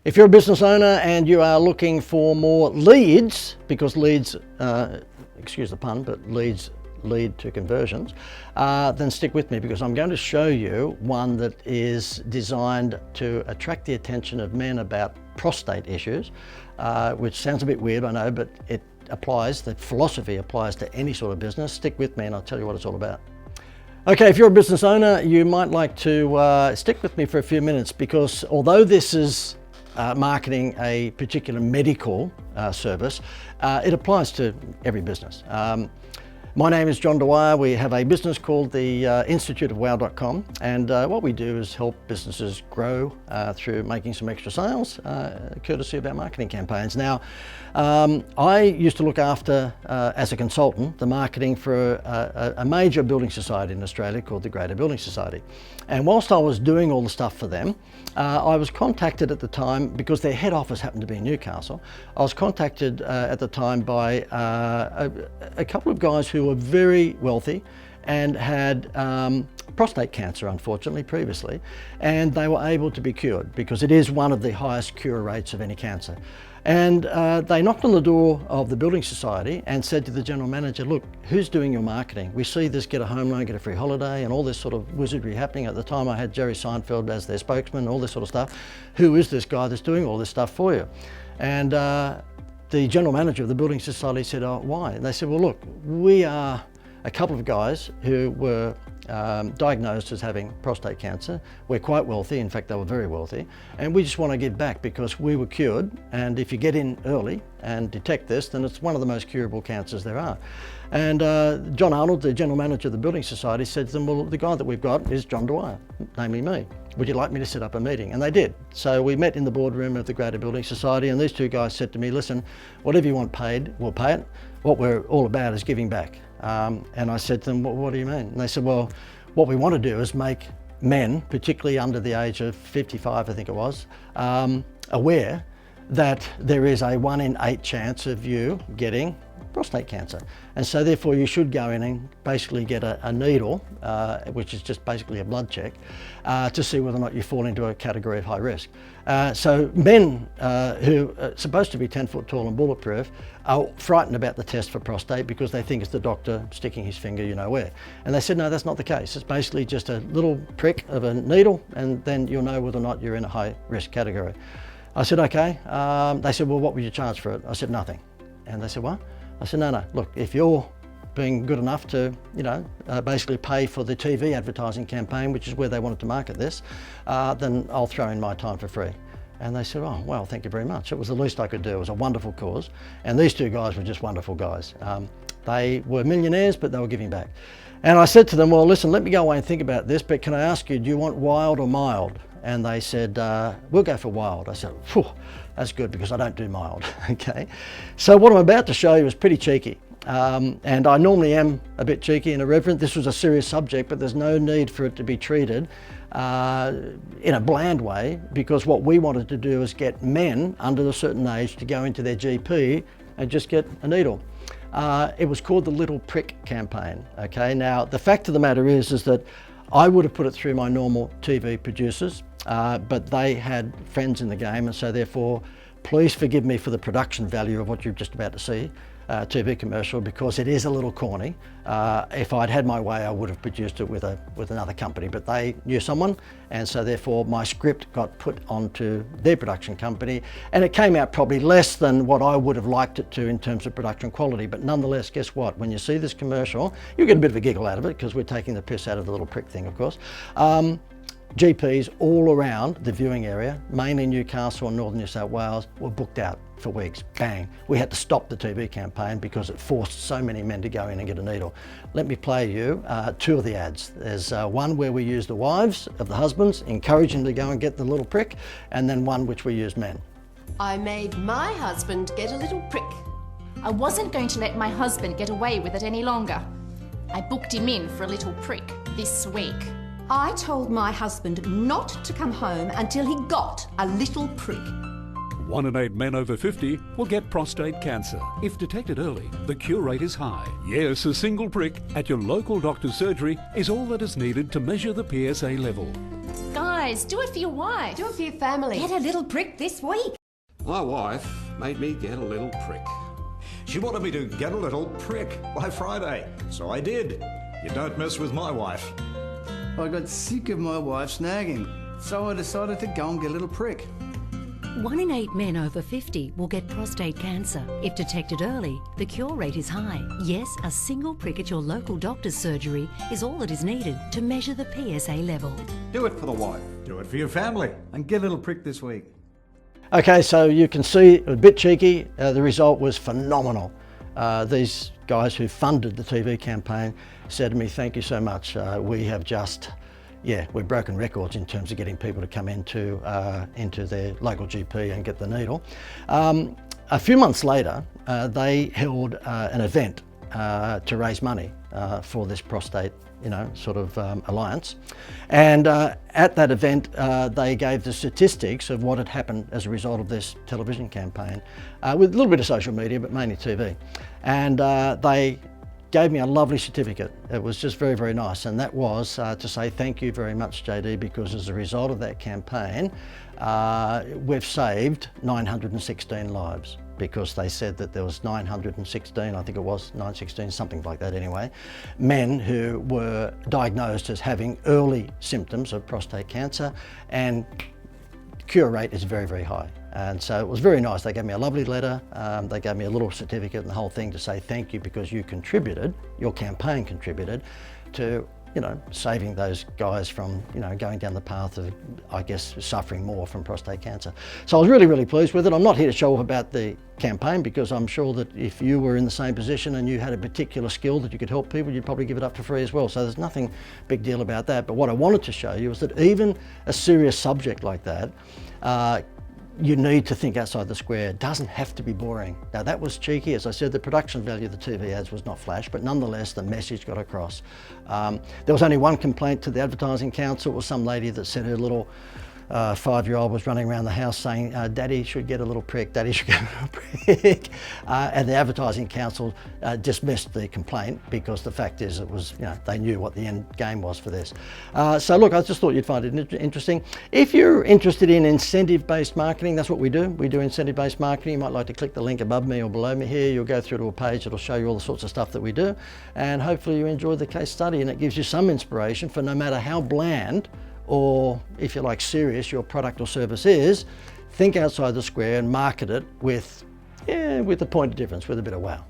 If you're a business owner and you are looking for more leads, because leads, excuse the pun, but leads lead to conversions, then stick with me, because I'm going to show you one that is designed to attract the attention of men about prostate issues, which sounds a bit weird, I know, but it applies, the philosophy applies to any sort of business. Stick with me and I'll tell you what it's all about. Okay, if you're a business owner, you might like to stick with me for a few minutes, because although this is marketing a particular medical service, it applies to every business. My name is John Dwyer. We have a business called the Institute of Wow.com, and what we do is help businesses grow through making some extra sales, courtesy of our marketing campaigns. Now, I used to look after, as a consultant, the marketing for a major building society in Australia called the Greater Building Society. And whilst I was doing all the stuff for them, I was contacted at the time, because their head office happened to be in Newcastle. I was contacted at the time by a couple of guys who were very wealthy and had prostate cancer, unfortunately, previously, and they were able to be cured, because it is one of the highest cure rates of any cancer. And they knocked on the door of the building society and said to the general manager, look, who's doing your marketing? We see this get a home loan, get a free holiday, and all this sort of wizardry happening. At the time I had Jerry Seinfeld as their spokesman, all this sort of stuff. Who is this guy that's doing all this stuff for you? And the general manager of the building society said, oh, why? And they said, well, look, we are a couple of guys who were diagnosed as having prostate cancer. We're quite wealthy, in fact they were very wealthy, and we just want to give back because we were cured, and if you get in early and detect this, then it's one of the most curable cancers there are. And John Arnold, the general manager of the building society, said to them, well, the guy that we've got is John Dwyer, namely me. Would you like me to set up a meeting? And they did. So we met in the boardroom of the Greater Building Society, and these two guys said to me, listen, whatever you want paid, we'll pay it. What we're all about is giving back. And I said to them, well, what do you mean? And they said, well, what we want to do is make men, particularly under the age of 55, I think it was, aware that there is a 1 in 8 chance of you getting prostate cancer. And so therefore you should go in and basically get a needle, which is just basically a blood check, to see whether or not you fall into a category of high risk. So men who are supposed to be 10 foot tall and bulletproof are frightened about the test for prostate, because they think it's the doctor sticking his finger you know where. And they said, no, that's not the case. It's basically just a little prick of a needle, and then you'll know whether or not you're in a high risk category. I said, okay. They said, well, what would you charge for it? I said, nothing. And they said, what? I said, no, look, if you're being good enough to, basically pay for the TV advertising campaign, which is where they wanted to market this, then I'll throw in my time for free. And they said, oh, well, thank you very much. It was the least I could do. It was a wonderful cause. And these two guys were just wonderful guys. They were millionaires, but they were giving back. And I said to them, well, listen, let me go away and think about this, but can I ask you, do you want wild or mild? And they said, we'll go for wild. I said, phew, that's good, because I don't do mild, okay? So what I'm about to show you is pretty cheeky. And I normally am a bit cheeky and irreverent. This was a serious subject, but there's no need for it to be treated in a bland way, because what we wanted to do is get men under a certain age to go into their GP and just get a needle. It was called the Little Prick campaign, okay? Now, the fact of the matter is that I would have put it through my normal TV producers, but they had friends in the game, and so therefore, please forgive me for the production value of what you're just about to see, TV commercial, because it is a little corny. If I'd had my way, I would have produced it with another company, but they knew someone, and so therefore my script got put onto their production company, and it came out probably less than what I would have liked it to in terms of production quality. But nonetheless, guess what? When you see this commercial, you get a bit of a giggle out of it, because we're taking the piss out of the little prick thing, of course. GPs all around the viewing area, mainly Newcastle and Northern New South Wales, were booked out for weeks. Bang. We had to stop the TV campaign because it forced so many men to go in and get a needle. Let me play you 2 of the ads. There's one where we use the wives of the husbands, encourage them to go and get the little prick, and then one which we use men. I made my husband get a little prick. I wasn't going to let my husband get away with it any longer. I booked him in for a little prick this week. I told my husband not to come home until he got a little prick. 1 in 8 men over 50 will get prostate cancer. If detected early, the cure rate is high. Yes, a single prick at your local doctor's surgery is all that is needed to measure the PSA level. Guys, Guys, do it for your wife. Do it for your family. Get a little prick this week. My wife made me get a little prick. She wanted me to get a little prick by Friday, so I did. You don't mess with my wife. I got sick of my wife snagging, so I decided to go and get a little prick. 1 in 8 men over 50 will get prostate cancer. If detected early, the cure rate is high. Yes, a single prick at your local doctor's surgery is all that is needed to measure the PSA level. Do it for the wife. Do it for your family. And get a little prick this week. Okay, so you can see a bit cheeky. The result was phenomenal. These guys who funded the TV campaign said to me, "Thank you so much. We have just, we've broken records in terms of getting people to come into their local GP and get the needle." A few months later, they held an event to raise money for this prostate, alliance. And at that event, they gave the statistics of what had happened as a result of this television campaign, with a little bit of social media, but mainly TV. And they gave me a lovely certificate. It was just very, very nice. And that was to say thank you very much, JD, because as a result of that campaign, we've saved 916 lives, because they said that there was 916, I think it was 916, something like that anyway, men who were diagnosed as having early symptoms of prostate cancer, and cure rate is very, very high. And so it was very nice. They gave me a lovely letter. They gave me a little certificate and the whole thing to say thank you, because you contributed, your campaign contributed to, saving those guys from, going down the path of, I guess, suffering more from prostate cancer. So I was really, really pleased with it. I'm not here to show off about the campaign, because I'm sure that if you were in the same position and you had a particular skill that you could help people, you'd probably give it up for free as well. So there's nothing big deal about that. But what I wanted to show you is that even a serious subject like that, you need to think outside the square. It doesn't have to be boring. Now that was cheeky. As I said, the production value of the TV ads was not flash, but nonetheless the message got across. There was only one complaint to the Advertising Council. It was some lady that said her little 5-year-old was running around the house saying, "Daddy should get a little prick, Daddy should get a little prick." And the Advertising Council dismissed the complaint, because the fact is it was, they knew what the end game was for this. So look, I just thought you'd find it interesting. If you're interested in incentive-based marketing, that's what we do. We do incentive-based marketing. You might like to click the link above me or below me here. You'll go through to a page that'll show you all the sorts of stuff that we do. And hopefully you enjoy the case study, and it gives you some inspiration for no matter how bland or, if you like, serious your product or service is, think outside the square and market it with a point of difference, with a bit of wow.